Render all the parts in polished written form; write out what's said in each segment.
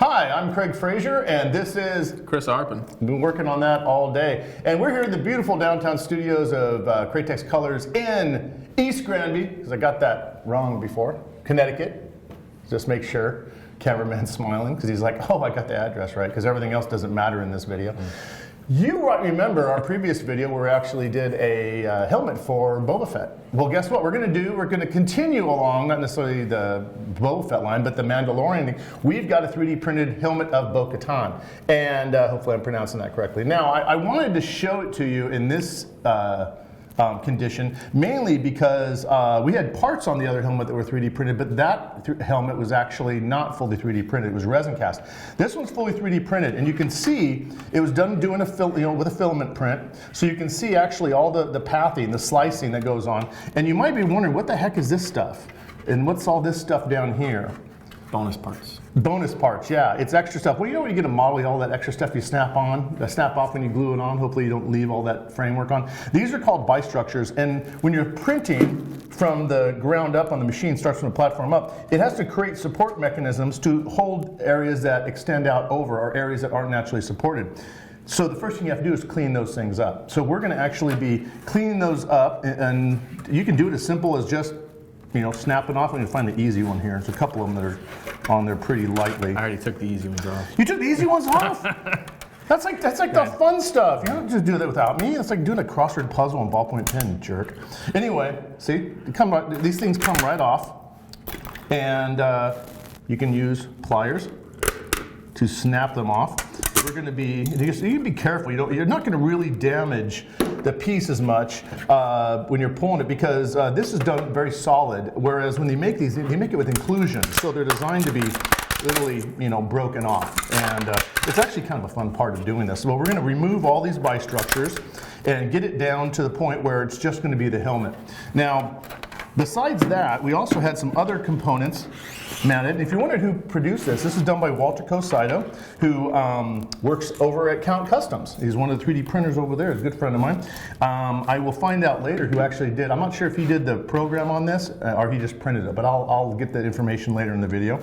Hi, I'm Craig Fraser, and this is Chris Arpin. Been working on that all day. And we're here in the beautiful downtown studios of Createx Colors in East Granby, because I got that wrong before, Connecticut. Just make sure. Cameraman's smiling, because he's like, oh, I got the address right, because everything else doesn't matter in this video. You remember our previous video where we actually did a helmet for Boba Fett. Well, guess what we're going to do? We're going to continue along, not necessarily the Boba Fett line, but the Mandalorian thing. We've got a 3D printed helmet of Bo-Katan, and hopefully I'm pronouncing that correctly. Now, I wanted to show it to you in this condition, mainly because we had parts on the other helmet that were 3D printed, but that helmet was actually not fully 3D printed. It was resin cast. This one's fully 3D printed, and you can see it was done doing with a filament print, so you can see actually all the pathing, the slicing that goes on. And you might be wondering, what the heck is this stuff? And what's all this stuff down here? Bonus parts. Bonus parts, yeah. It's extra stuff. Well, you know when you get a model, all that extra stuff you snap off when you glue it on. Hopefully you don't leave all that framework on. These are called bistructures, and when you're printing from the ground up on the machine, starts from the platform up, it has to create support mechanisms to hold areas that extend out over or areas that aren't naturally supported. So the first thing you have to do is clean those things up. So we're going to actually be cleaning those up, and you can do it as simple as just snapping off. I'm going to find the easy one here. There's a couple of them that are on there pretty lightly. I already took the easy ones off. You took the easy ones off? That's like the fun stuff. You don't just do that without me. It's like doing a crossword puzzle on ballpoint pen, you jerk. Anyway, see, these things come right off, and you can use pliers to snap them off. We're going to be, you can be careful. You're not going to really damage the piece as much when you're pulling it, because this is done very solid, whereas when they make these, they make it with inclusion, so they're designed to be literally broken off, and it's actually kind of a fun part of doing this. So we're going to remove all these bistructures and get it down to the point where it's just going to be the helmet. Now, besides that, we also had some other components mounted. If you wondered who produced this is done by Walter Cosido, who works over at Count Customs. He's one of the 3D printers over there. He's a good friend of mine. I will find out later who actually did. I'm not sure if he did the program on this or he just printed it, but I'll get that information later in the video.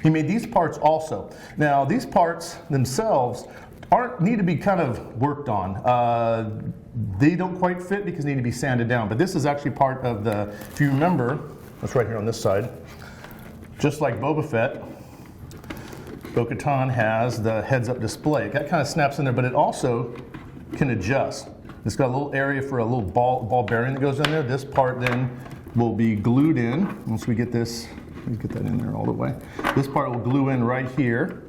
He made these parts also. Now, these parts themselves need to be kind of worked on. They don't quite fit because they need to be sanded down, but this is actually part of the, if you remember, that's right here on this side. Just like Boba Fett, Bo-Katan has the heads-up display. That kind of snaps in there, but it also can adjust. It's got a little area for a little ball bearing that goes in there. This part then will be glued in once we get this. Let me get that in there all the way. This part will glue in right here,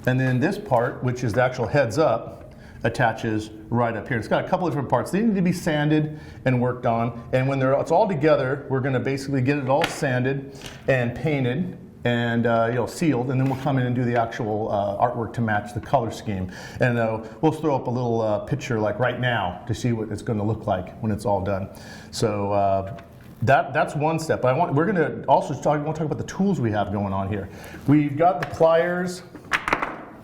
and then this part, which is the actual heads-up, attaches right up here. It's got a couple of different parts. They need to be sanded and worked on, and when it's all together, we're going to basically get it all sanded and painted and sealed, and then we'll come in and do the actual artwork to match the color scheme. And we'll throw up a little picture like right now to see what it's going to look like when it's all done. So that's one step. We're going to also talk about the tools we have going on here. We've got the pliers.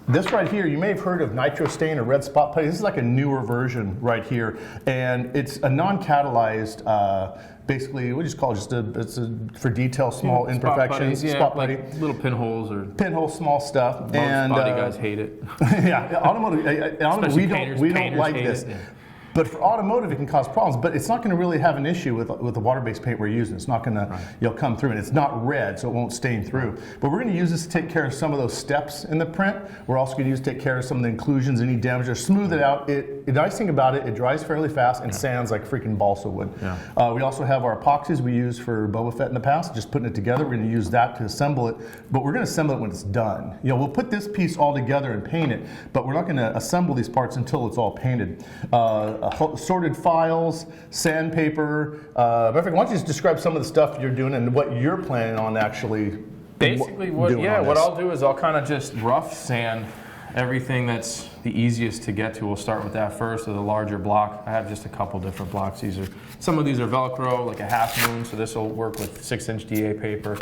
This right here, you may have heard of nitro stain or red spot putty. This is like a newer version right here, and it's a non-catalyzed, basically, we just call it it's for detail, small imperfections, spot putty, like little pinholes or pinhole, small stuff. Most and body guys hate it. Yeah, automotive, we don't like this. Yeah. But for automotive, it can cause problems. But it's not going to really have an issue with the water-based paint we're using. It's not going to come through, and it's not red, so it won't stain through. But we're going to use this to take care of some of those steps in the print. We're also going to use it to take care of some of the inclusions, any damage, or smooth it out. The nice thing about it dries fairly fast and sands like freaking balsa wood. Yeah. We also have our epoxies we used for Boba Fett in the past, just putting it together. We're going to use that to assemble it, but we're going to assemble it when it's done. We'll put this piece all together and paint it, but we're not going to assemble these parts until it's all painted. Sorted files, sandpaper. Why don't you just describe some of the stuff you're doing and what you're planning on actually basically what I'll do is I'll kind of just rough sand everything that's the easiest to get to. We'll start with that first, or the larger block. I have just a couple different blocks. Some of these are Velcro, like a half moon, so this will work with 6-inch DA paper.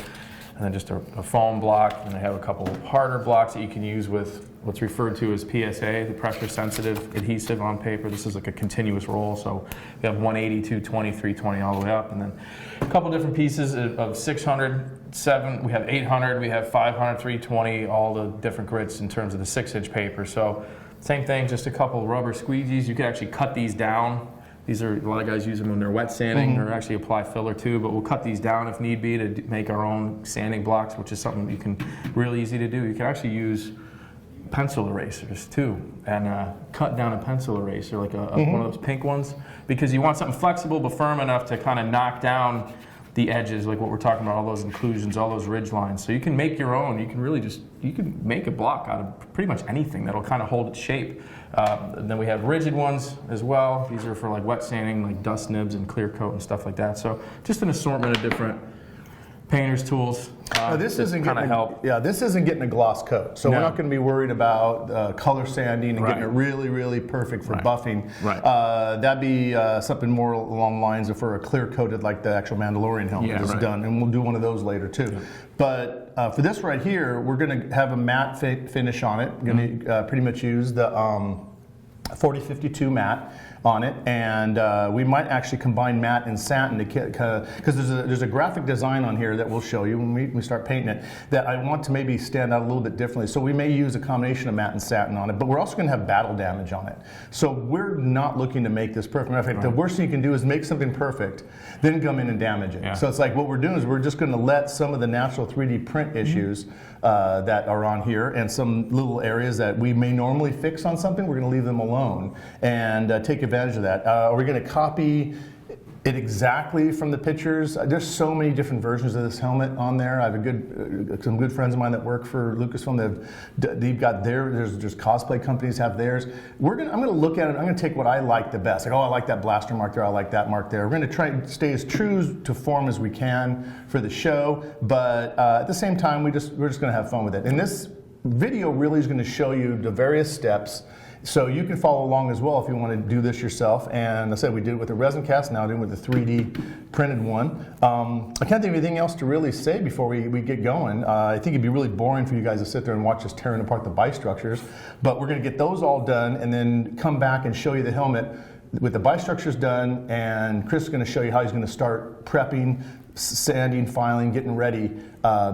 and then just a foam block, and I have a couple harder blocks that you can use with what's referred to as PSA, the pressure sensitive adhesive on paper. This is like a continuous roll, so we have 180, 220, 320 all the way up, and then a couple different pieces of 600, 7, we have 800, we have 500, 320, all the different grits in terms of the 6-inch paper. So same thing, just a couple rubber squeegees. You can actually cut these down. These are, a lot of guys use them when they're wet sanding or actually apply filler too, but we'll cut these down if need be to make our own sanding blocks, which is something you can really easy to do. You can actually use pencil erasers too, and cut down a pencil eraser, like one of those pink ones, because you want something flexible but firm enough to kind of knock down the edges, like what we're talking about, all those inclusions, all those ridge lines. So you can make your own. You can really you can make a block out of pretty much anything that'll kind of hold its shape. Then we have rigid ones as well. These are for like wet sanding, like dust nibs and clear coat and stuff like that. So just an assortment of different painter's tools. This isn't kind of help. Yeah, this isn't getting a gloss coat, so we're not going to be worried about color sanding and getting it really, really perfect for buffing. Right. That'd be something more along the lines of for a clear coated, like the actual Mandalorian helmet is done, and we'll do one of those later too. Yeah. But for this right here, we're going to have a matte finish on it. We're going to pretty much use the 4052 matte on it, and we might actually combine matte and satin because there's a graphic design on here that we'll show you when we start painting it that I want to maybe stand out a little bit differently. So we may use a combination of matte and satin on it, but we're also going to have battle damage on it. So we're not looking to make this perfect. Matter of fact, the worst thing you can do is make something perfect, then come in and damage it. Yeah. So it's like what we're doing is we're just going to let some of the natural 3D print issues that are on here and some little areas that we may normally fix on something, we're going to leave them alone and take advantage of that. Are we going to copy it exactly from the pictures? There's so many different versions of this helmet on there. I have some good friends of mine that work for Lucasfilm. They've got there's cosplay companies have theirs. I'm going to look at it. I'm going to take what I like the best. Like, oh, I like that blaster mark there. I like that mark there. We're going to try and stay as true to form as we can for the show, but at the same time, we're just going to have fun with it. And this video really is going to show you the various steps. So you can follow along as well if you want to do this yourself. And I said we did it with the resin cast, now doing with the 3D printed one. I can't think of anything else to really say before we get going. I think it'd be really boring for you guys to sit there and watch us tearing apart the bistructures. But we're going to get those all done and then come back and show you the helmet with the bistructures done. And Chris is going to show you how he's going to start prepping, sanding, filing, getting ready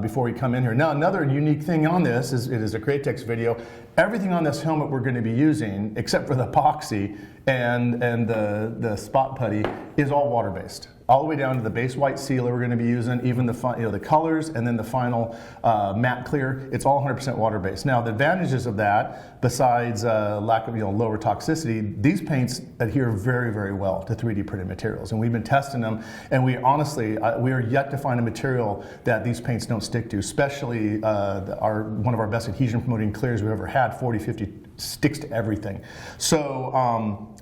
before we come in here. Now, another unique thing on this is it is a Createx video. Everything on this helmet we're going to be using, except for the epoxy and the spot putty, is all water-based. All the way down to the base white sealer we're going to be using, even the colors, and then the final matte clear. It's all 100% water-based. Now, the advantages of that, besides lack of lower toxicity, these paints adhere very, very well to 3D printed materials, and we've been testing them. And we honestly, we are yet to find a material that these paints don't stick to. Especially one of our best adhesion-promoting clears we've ever had, 4050, sticks to everything. So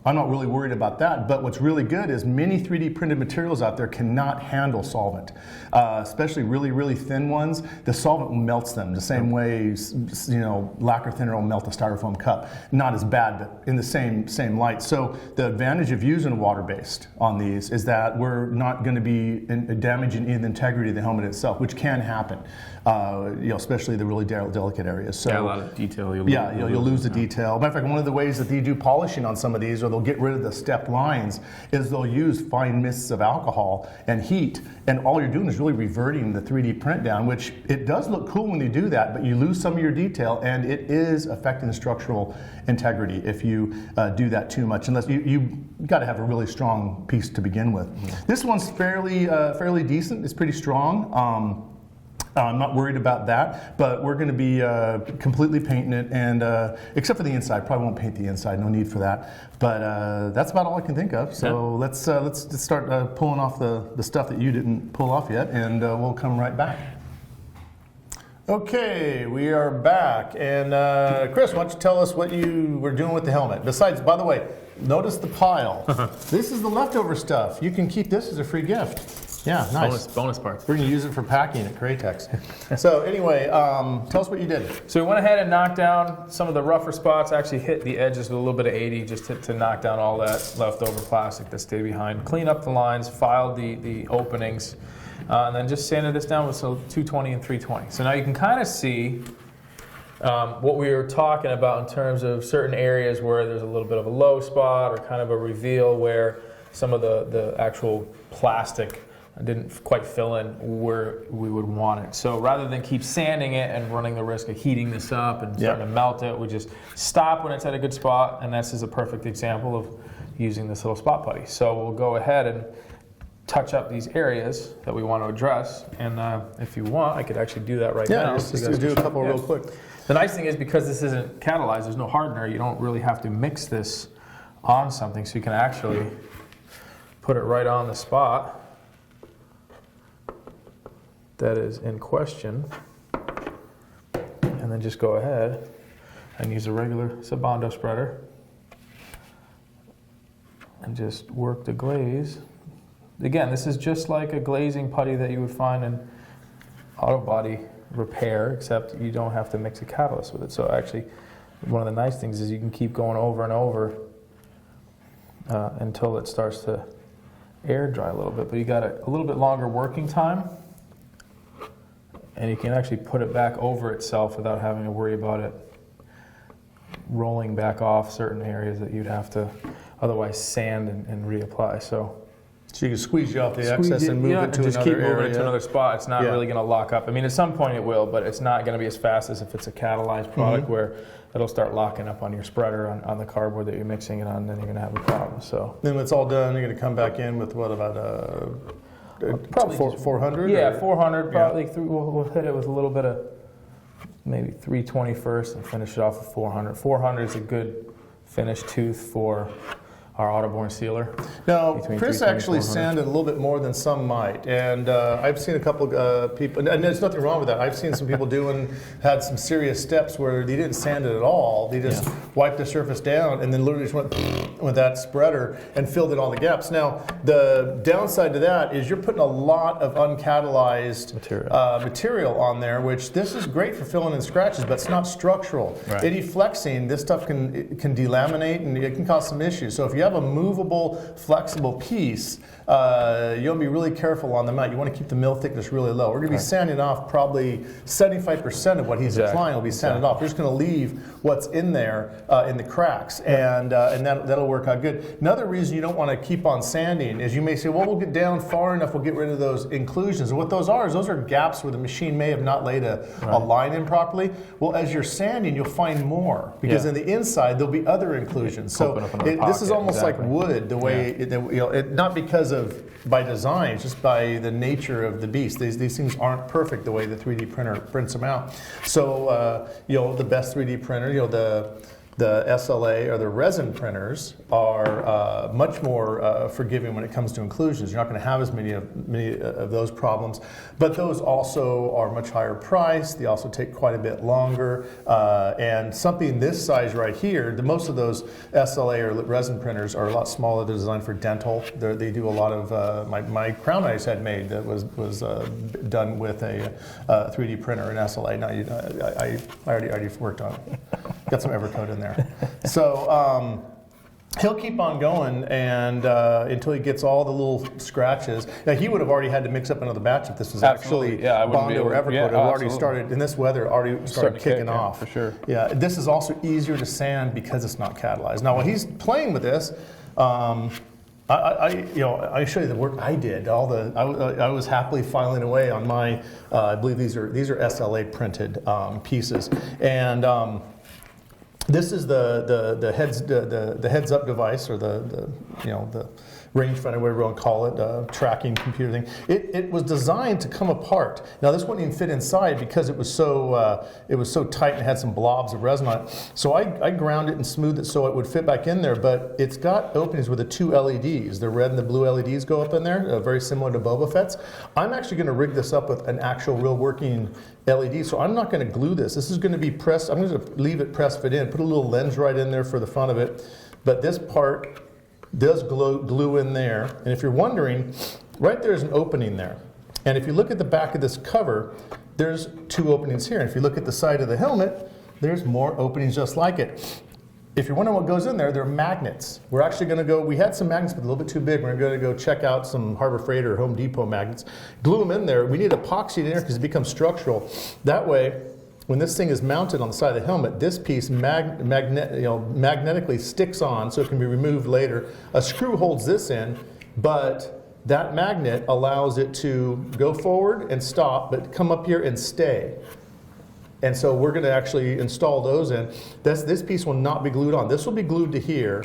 I'm not really worried about that, but what's really good is many 3D printed materials out there cannot handle solvent, especially really, really thin ones. The solvent melts them the same way, lacquer thinner will melt a styrofoam cup. Not as bad, but in the same light. So the advantage of using water-based on these is that we're not going to be damaging the integrity of the helmet itself, which can happen, especially the really delicate areas. So, yeah, a lot of detail. You'll lose the detail. Matter of fact, one of the ways that they do polishing on some of these, or they'll get rid of the step lines, is they'll use fine mists of alcohol and heat, and all you're doing is really reverting the 3D print down, which it does look cool when you do that, but you lose some of your detail, and it is affecting the structural integrity if you do that too much, unless you got to have a really strong piece to begin with. Mm-hmm. This one's fairly decent. It's pretty strong. I'm not worried about that, but we're going to be completely painting it, and except for the inside. Probably won't paint the inside, no need for that. But that's about all I can think of. So let's start pulling off the stuff that you didn't pull off yet, and we'll come right back. Okay, we are back, and Chris, why don't you tell us what you were doing with the helmet? Besides, by the way, notice the pile. This is the leftover stuff. You can keep this as a free gift. Yeah, nice. Bonus parts. We're going to use it for packing at Createx. So anyway, tell us what you did. So we went ahead and knocked down some of the rougher spots, actually hit the edges with a little bit of 80 just to knock down all that leftover plastic that stayed behind. Clean up the lines, filed the openings. And then just sanded this down with some 220 and 320. So now you can kind of see what we were talking about in terms of certain areas where there's a little bit of a low spot or kind of a reveal where some of the actual plastic didn't quite fill in where we would want it. So rather than keep sanding it and running the risk of heating this up and starting to melt it, we just stop when it's at a good spot, and this is a perfect example of using this little spot putty. So we'll go ahead and touch up these areas that we want to address, and if you want, I could actually do that right now. Just do a couple real quick. The nice thing is, because this isn't catalyzed, there's no hardener, you don't really have to mix this on something, so you can actually put it right on the spot that is in question, and then just go ahead and use a regular Sabondo spreader and just work the glaze. Again, this is just like a glazing putty that you would find in auto body repair, except you don't have to mix a catalyst with it. So actually, one of the nice things is you can keep going over and over until it starts to air dry a little bit, but you got a little bit longer working time, and you can actually put it back over itself without having to worry about it rolling back off certain areas that you'd have to otherwise sand and reapply. So you can squeeze off the excess and move it to just another keep moving area. it to another spot. It's not really going to lock up. I mean, at some point it will, but it's not going to be as fast as if it's a catalyzed product where it'll start locking up on your spreader on the cardboard that you're mixing it on, and then you're going to have a problem. So then when it's all done, you're going to come back in with what, about probably 400? Yeah, 400 probably. We'll hit it with a little bit of maybe 320 first and finish it off with 400. 400 is a good finish tooth for our autoborne sealer. Now, Chris actually sanded a little bit more than some might, and I've seen a couple people, and there's nothing wrong with that. I've seen some people had some serious steps where they didn't sand it at all. They just wiped the surface down and then literally just went with that spreader and filled in all the gaps. Now, the downside to that is you're putting a lot of uncatalyzed material on there, which this is great for filling in scratches, but it's not structural. Right. Any flexing, this stuff can delaminate and it can cause some issues. So if you have a movable, flexible piece, you want to be really careful on the mount. You want to keep the mill thickness really low. We're going to be sanding off probably 75% of what he's applying will be sanded off. We're just going to leave what's in there in the cracks, and that'll work out good. Another reason you don't want to keep on sanding is you may say, well, we'll get down far enough, we'll get rid of those inclusions. And what those are is those are gaps where the machine may have not laid a line in properly. Well, as you're sanding, you'll find more, because in the inside there'll be other inclusions. So this is almost like wood, the way not because of by design, it's just by the nature of the beast. These things aren't perfect the way the 3D printer prints them out. So the best 3D printer, the SLA or the resin printers are much more forgiving when it comes to inclusions. You're not going to have as many of those problems, but those also are much higher priced. They also take quite a bit longer, and something this size right here, most of those SLA or resin printers are a lot smaller. They're designed for dental. They do a lot of my crown I just had made that was done with a 3D printer, an SLA. Now I already worked on it. Got some Evercoat in there. So he'll keep on going and until he gets all the little scratches. Now he would have already had to mix up another batch if this was actually Bondo or Evercoat. It already started in this weather. Already started kicking off for sure. Yeah, this is also easier to sand because it's not catalyzed. Now while he's playing with this, I show you the work I did. I was happily filing away on my. I believe these are SLA printed pieces, and. This is the heads up device, or the rangefinder, whatever you want to call it, tracking computer thing. It was designed to come apart. Now this wouldn't even fit inside because it was so tight and had some blobs of resin on it. So I ground it and smoothed it so it would fit back in there. But it's got openings with the two LEDs. The red and the blue LEDs go up in there, very similar to Boba Fett's. I'm actually going to rig this up with an actual real working LED, so I'm not going to glue this. This is going to be pressed. I'm going to leave it press fit in. Put a little lens right in there for the fun of it. But this part does glue in there. And if you're wondering, right there's an opening there. And if you look at the back of this cover, there's two openings here. And if you look at the side of the helmet, there's more openings just like it. If you're wondering what goes in there, they're magnets. We're actually going to go, we had some magnets, but a little bit too big. We're going to go check out some Harbor Freight or Home Depot magnets. Glue them in there. We need epoxy in there because it becomes structural. That way, when this thing is mounted on the side of the helmet, this piece magnetically sticks on so it can be removed later. A screw holds this in, but that magnet allows it to go forward and stop, but come up here and stay. And so we're going to actually install those in. This piece will not be glued on. This will be glued to here,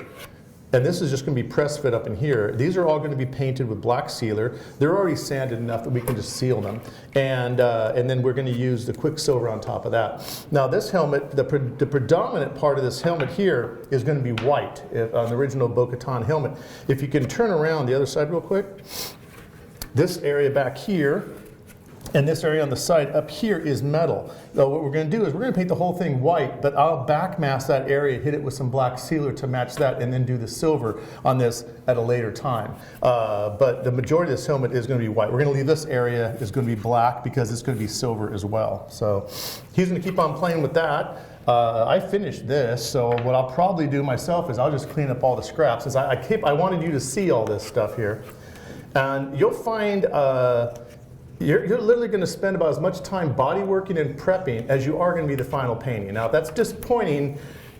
and this is just going to be press fit up in here. These are all going to be painted with black sealer. They're already sanded enough that we can just seal them. And then we're going to use the Quicksilver on top of that. Now this helmet, the predominant part of this helmet here is going to be white, on the original Bo-Katan helmet. If you can turn around the other side real quick, this area back here, and this area on the side up here is metal. So what we're going to do is we're going to paint the whole thing white, but I'll back mask that area, hit it with some black sealer to match that, and then do the silver on this at a later time. But the majority of this helmet is going to be white. We're going to leave this area is going to be black because it's going to be silver as well. So he's going to keep on playing with that. I finished this, so what I'll probably do myself is I'll just clean up all the scraps. I wanted you to see all this stuff here. And you'll find you're literally going to spend about as much time body working and prepping as you are going to be the final painting. Now, if that's disappointing,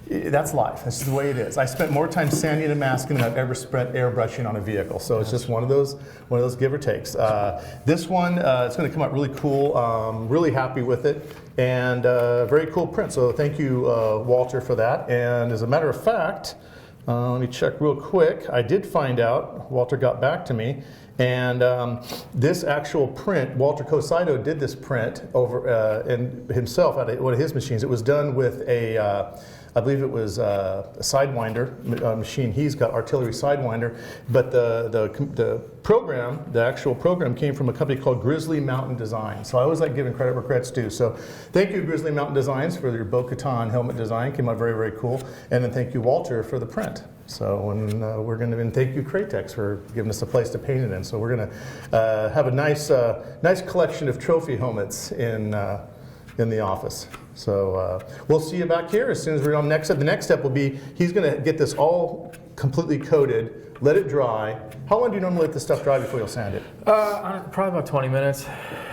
that's life. That's just the way it is. I spent more time sanding and masking than I've ever spent airbrushing on a vehicle. So it's just one of those give or takes. This one, it's going to come out really cool. Really happy with it, and very cool print. So thank you, Walter, for that. And as a matter of fact, let me check real quick. I did find out, Walter got back to me, and this actual print, Walter Cosaido did this print over himself at one of his machines. It was done with a, I believe it was a Sidewinder machine. He's got artillery Sidewinder, but the program, the actual program, came from a company called Grizzly Mountain Design. So I always like giving credit where credit's due. So thank you, Grizzly Mountain Designs, for your Bo-Katan helmet design. Came out very, very cool. And then thank you, Walter, for the print. So and thank you, Createx, for giving us a place to paint it in. So we're going to have a nice collection of trophy helmets in the office. So we'll see you back here as soon as we're on next step. The next step will be he's going to get this all completely coated, let it dry. How long do you normally let this stuff dry before you'll sand it? Probably about 20 minutes.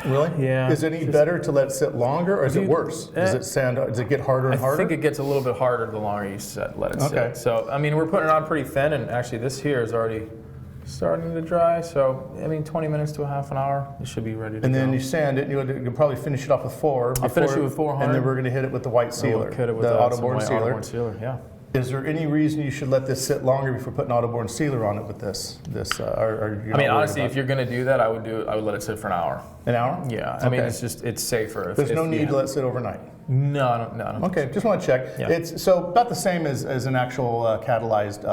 Really? Yeah. Is it any better to let it sit longer, or is it worse? Does it get harder and harder? I think it gets a little bit harder the longer you let it sit. So, I mean, we're putting it on pretty thin, and actually this here is already starting to dry. So, I mean, 20 minutes to a half an hour, it should be ready to go. And then you sand it, and you'll probably finish it off with 4. I'll finish it with 400. And then we're going to hit it with the white sealer. We'll hit it with the autoborne sealer. Yeah. Is there any reason you should let this sit longer before putting autoborne sealer on it with this? I mean, honestly, if you're going to do that, I would let it sit for an hour. An hour? Yeah. I mean, it's safer. There's no need to let it sit overnight. No. Okay, just want to check. Yeah. It's so about the same as an actual catalyzed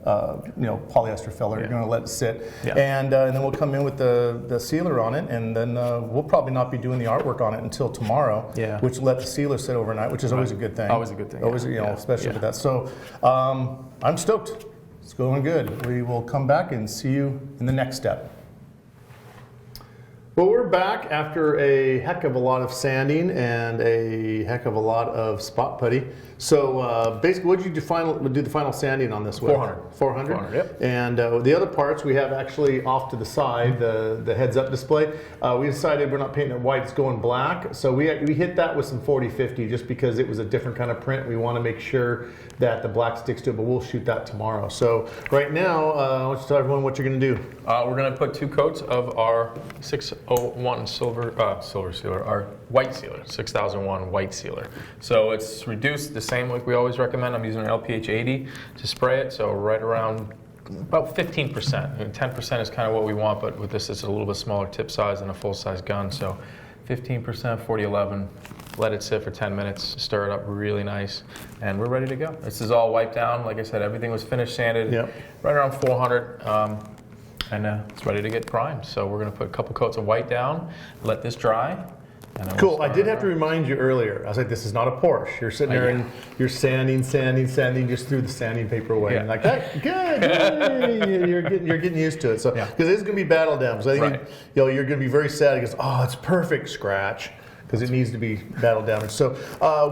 polyester filler. You're going to let it sit, and then we'll come in with the sealer on it, and then we'll probably not be doing the artwork on it until tomorrow. Yeah. Which will let the sealer sit overnight, which is always a good thing. Always a good thing. Always, especially with that. So I'm stoked. It's going good. We will come back and see you in the next step. Well, we're back after a heck of a lot of sanding and a heck of a lot of spot putty. So basically, what did you do the final sanding on this with? 400. 400? Yep. And the other parts we have actually off to the side, the heads-up display. We decided we're not painting it white, it's going black. So we hit that with some 40/50 just because it was a different kind of print. We want to make sure that the black sticks to it, but we'll shoot that tomorrow. So right now, I want you to tell everyone what you're going to do. We're going to put 2 coats of our 601 silver sealer, our white sealer, 6001 white sealer. So it's reduced the same like we always recommend. I'm using an LPH 80 to spray it, so right around about 15%. And 10% is kind of what we want, but with this, it's a little bit smaller tip size than a full-size gun. So 15%, 4011. Let it sit for 10 minutes, stir it up really nice, and we're ready to go. This is all wiped down. Like I said, everything was finished sanded, right around 400, and it's ready to get primed. So we're going to put a couple coats of white down, let this dry. Cool. I did have to remind you earlier. I was like, this is not a Porsche. You're sitting there and you're sanding, just threw the sanding paper away. And like, hey, good. You're getting used to it. So because it's going to be battle damage. So I think you're going to be very sad. He goes, oh, it's perfect, scratch. because it needs to be battle damaged. So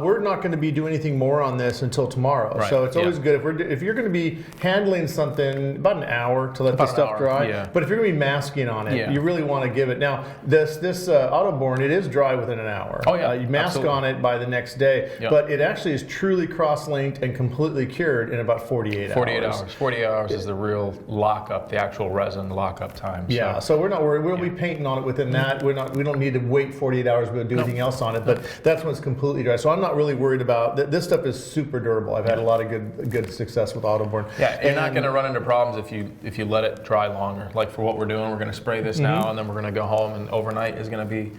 we're not going to be doing anything more on this until tomorrow. Right. So it's always good if you're going to be handling something about an hour to let the stuff dry. Yeah. But if you're going to be masking on it, you really want to give it. Now this Autoborn, it is dry within an hour. Oh yeah, you mask on it by the next day, but it actually is truly cross-linked and completely cured in about 48 hours. 48 hours. 48 hours is the real lockup, the actual resin lockup time. Yeah, so we're not worried. We'll be painting on it within that. We don't need to wait 48 hours to do anything else on it, but that's when it's completely dry. So I'm not really worried about this stuff is super durable. I've had a lot of good success with Autoborn. Yeah, you're not going to run into problems if you let it dry longer. Like for what we're doing, we're going to spray this now, and then we're going to go home, and overnight is going to be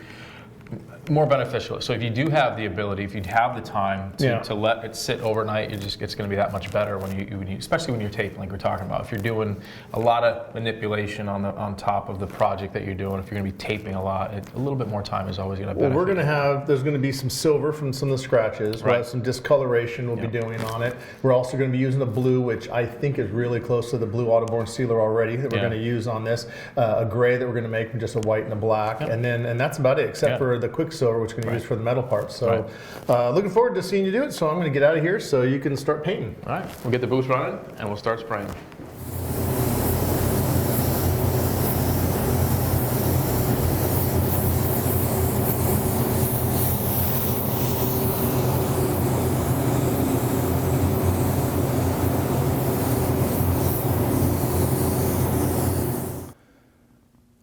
more beneficial. So if you do have the ability, if you have the time to let it sit overnight, it's going to be that much better when you especially when you're taping, like we're talking about. If you're doing a lot of manipulation on top of the project that you're doing, if you're going to be taping a lot, a little bit more time is always going to benefit. Well, there's going to be some silver from some of the scratches. We'll have some discoloration we'll be doing on it. We're also going to be using the blue, which I think is really close to the blue Autoborn sealer already that we're going to use on this. A gray that we're going to make from just a white and a black, and that's about it, except for the Quicksilver, which we're going to use for the metal parts. So looking forward to seeing you do it. So I'm going to get out of here so you can start painting. All right, we'll get the booth running and we'll start spraying.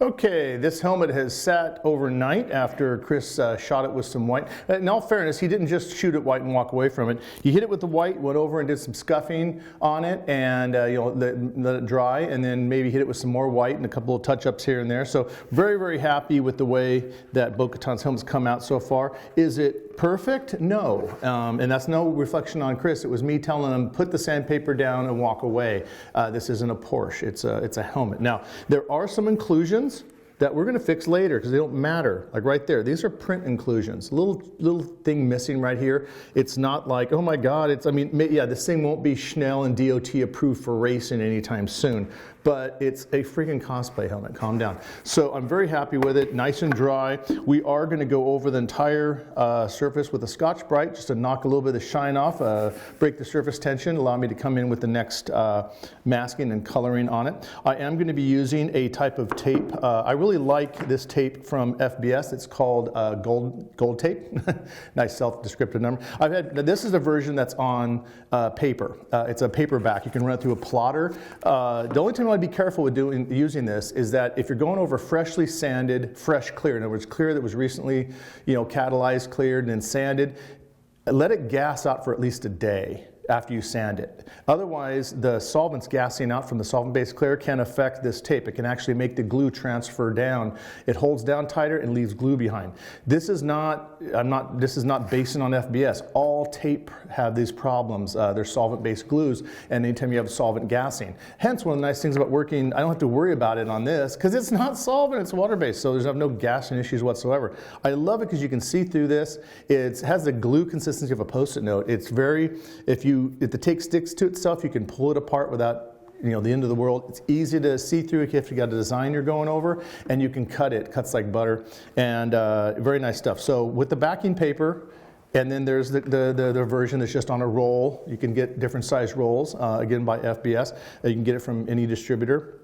Okay, this helmet has sat overnight after Chris shot it with some white. In all fairness, he didn't just shoot it white and walk away from it. He hit it with the white, went over and did some scuffing on it, and let it dry, and then maybe hit it with some more white and a couple of touch-ups here and there. So very, very happy with the way that Bo-Katan's helmet's come out so far. Is it perfect? No, and that's no reflection on Chris. It was me telling him, put the sandpaper down and walk away. This isn't a Porsche, it's a helmet. Now, there are some inclusions that we're going to fix later because they don't matter. Like right there, these are print inclusions. Little thing missing right here. It's not like, oh my God, this thing won't be Schnell and DOT approved for racing anytime soon, but it's a freaking cosplay helmet. Calm down. So I'm very happy with it, nice and dry. We are going to go over the entire surface with a Scotch-Brite just to knock a little bit of the shine off, break the surface tension, allow me to come in with the next masking and coloring on it. I am going to be using a type of tape. I really like this tape from FBS. It's called gold tape. Nice self-descriptive number. This is a version that's on paper. It's a paperback. You can run it through a plotter. The only time I'd be careful with using this is that if you're going over freshly sanded, fresh clear, in other words, clear that was recently, catalyzed, cleared, and then sanded, let it gas out for at least a day after you sand it. Otherwise, the solvents gassing out from the solvent-based clear can affect this tape. It can actually make the glue transfer down. It holds down tighter and leaves glue behind. This is not basing on FBS. All tape have these problems. They're solvent-based glues, and anytime you have solvent gassing. Hence, one of the nice things about working, I don't have to worry about it on this because it's not solvent, it's water-based, so there's no gassing issues whatsoever. I love it because you can see through this. It has the glue consistency of a Post-it note. It's very, if the tape sticks to itself, you can pull it apart without the end of the world. It's easy to see through if you got a design you're going over, and you can cut it. It cuts like butter, and very nice stuff. So with the backing paper, and then there's the version that's just on a roll. You can get different size rolls, again by FBS. You can get it from any distributor.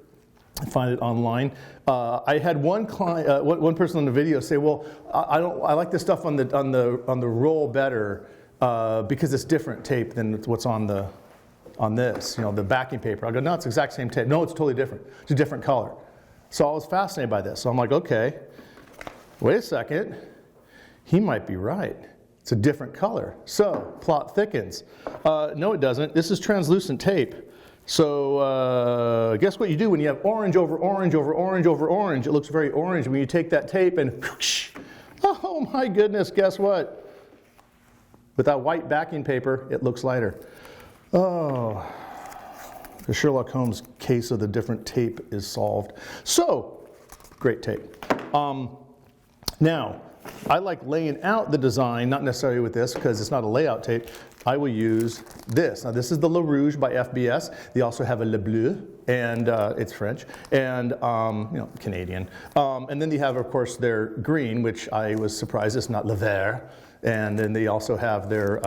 Find it online. I had one client, one person on the video say, "Well, I like the stuff on the roll better because it's different tape than what's on this, the backing paper." I go, "No, it's the exact same tape." "No, it's totally different. It's a different color." So I was fascinated by this. So I'm like, okay, wait a second, he might be right. It's a different color. So plot thickens. No, it doesn't. This is translucent tape. So guess what you do when you have orange over orange over orange over orange? It looks very orange. When you take that tape and whoosh, oh my goodness, guess what? With that white backing paper, it looks lighter. Oh, the Sherlock Holmes case of the different tape is solved. So, great tape. Now, I like laying out the design, not necessarily with this because it's not a layout tape. I will use this. Now this is the Le Rouge by FBS. They also have a Le Bleu, and it's French, and Canadian. And then they have, of course, their green, which I was surprised it's not Le Vert. And then they also have their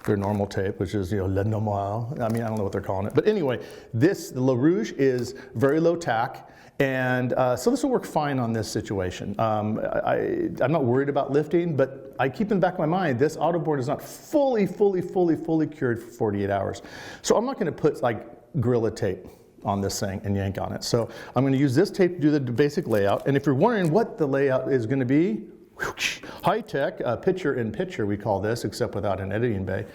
normal tape, which is, Le Normal. I mean, I don't know what they're calling it. But anyway, the Le Rouge is very low tack. And so this will work fine on this situation. I'm not worried about lifting, but I keep in the back of my mind, this autoboard is not fully cured for 48 hours. So I'm not going to put like Gorilla tape on this thing and yank on it. So I'm going to use this tape to do the basic layout. And if you're wondering what the layout is going to be, high-tech, picture-in-picture we call this, except without an editing bay.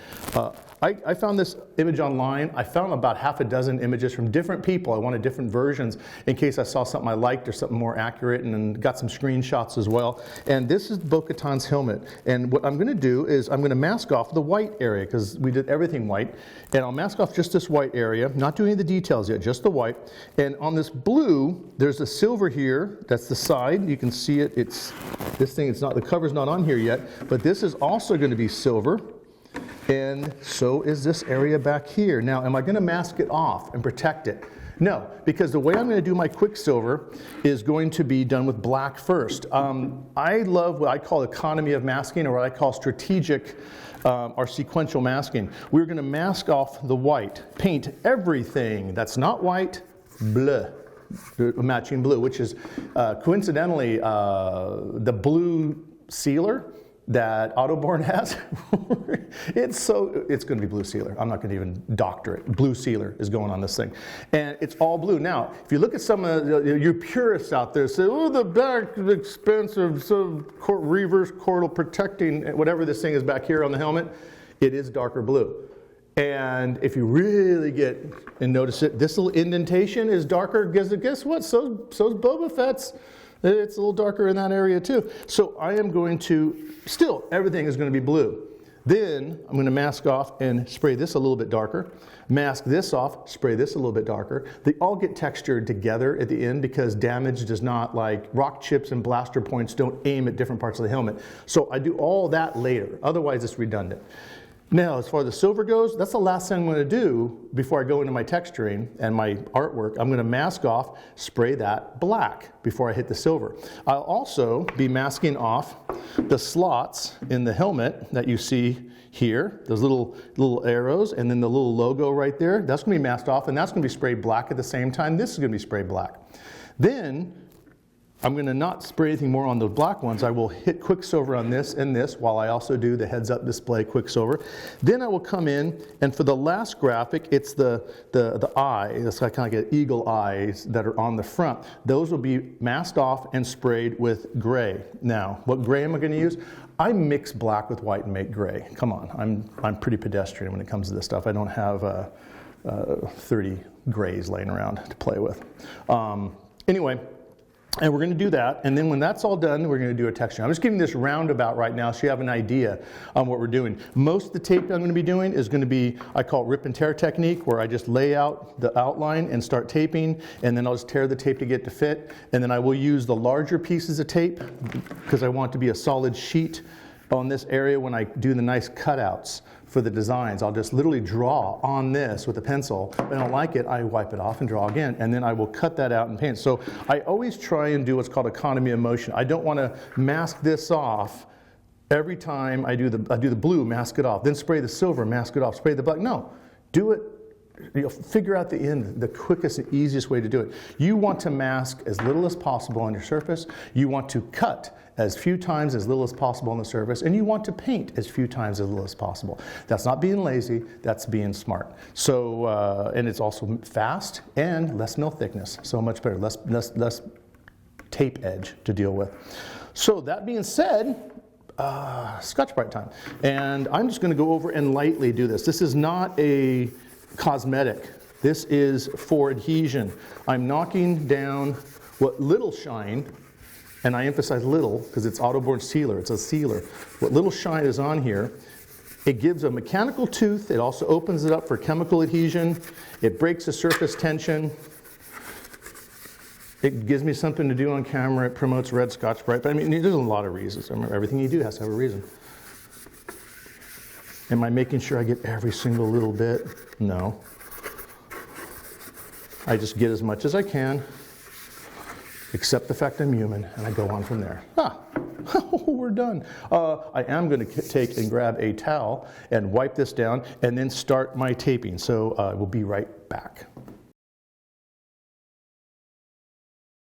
I found this image online. I found about half a dozen images from different people. I wanted different versions in case I saw something I liked or something more accurate, and then got some screenshots as well. And this is Bo-Katan's helmet. And what I'm going to do is I'm going to mask off the white area because we did everything white. And I'll mask off just this white area, not doing the details yet, just the white. And on this blue, there's a silver here. That's the side. You can see it. It's this thing. It's not, the cover's not on here yet, but this is also going to be silver. And so is this area back here. Now, am I going to mask it off and protect it? No, because the way I'm going to do my Quicksilver is going to be done with black first. I love what I call economy of masking, or what I call strategic or sequential masking. We're going to mask off the white, paint everything that's not white bleu. Matching blue, which is coincidentally the blue sealer that Autoborn has. It's going to be blue sealer. I'm not going to even doctor it. Blue sealer is going on this thing. And it's all blue. Now, if you look at some of your purists out there say, oh, the back is expensive, so reverse cordal protecting, whatever this thing is back here on the helmet, it is darker blue. And if you really get and notice it, this little indentation is darker. Guess what? So's Boba Fett's. It's a little darker in that area too. So I am going to, still, everything is going to be blue. Then I'm going to mask off and spray this a little bit darker. Mask this off, spray this a little bit darker. They all get textured together at the end because damage does not, like rock chips and blaster points don't aim at different parts of the helmet. So I do all that later. Otherwise it's redundant. Now, as far as the silver goes, that's the last thing I'm going to do before I go into my texturing and my artwork. I'm going to mask off, spray that black before I hit the silver. I'll also be masking off the slots in the helmet that you see here, those little arrows, and then the little logo right there. That's going to be masked off, and that's going to be sprayed black at the same time. This is going to be sprayed black. Then I'm going to not spray anything more on those black ones. I will hit Quicksilver on this and this while I also do the heads-up display Quicksilver. Then I will come in, and for the last graphic, it's the eye. It's kind of like eagle eyes that are on the front. Those will be masked off and sprayed with gray. Now, what gray am I going to use? I mix black with white and make gray. Come on, I'm pretty pedestrian when it comes to this stuff. I don't have 30 grays laying around to play with. Anyway. And we're going to do that, and then when that's all done, we're going to do a texture. I'm just giving this roundabout right now so you have an idea on what we're doing. Most of the tape I'm going to be doing is going to be, I call it rip and tear technique, where I just lay out the outline and start taping, and then I'll just tear the tape to get to fit, and then I will use the larger pieces of tape because I want it to be a solid sheet on this area when I do the nice cutouts for the designs. I'll just literally draw on this with a pencil. If I don't like it, I wipe it off and draw again, and then I will cut that out and paint. So I always try and do what's called economy of motion. I don't want to mask this off every time I do the blue, mask it off, then spray the silver, mask it off, spray the black. No, do it. You'll figure out the end, the quickest and easiest way to do it. You want to mask as little as possible on your surface. You want to cut as few times as little as possible on the surface, and you want to paint as few times as little as possible. That's not being lazy, that's being smart. So, and it's also fast and less mill thickness, so much better, less tape edge to deal with. So that being said, Scotch-Brite time. And I'm just gonna go over and lightly do this. This is not a cosmetic. This is for adhesion. I'm knocking down what little shine, and I emphasize little because it's Autoborn sealer, it's a sealer. What little shine is on here, it gives a mechanical tooth, it also opens it up for chemical adhesion, it breaks the surface tension, It gives me something to do on camera. It promotes red Scotch-Brite. But I mean, there's a lot of reasons. I mean, everything you do has to have a reason. Am I making sure I get every single little bit? No. I just get as much as I can, accept the fact I'm human, and I go on from there. We're done. I am going to take and grab a towel and wipe this down and then start my taping. So we'll be right back.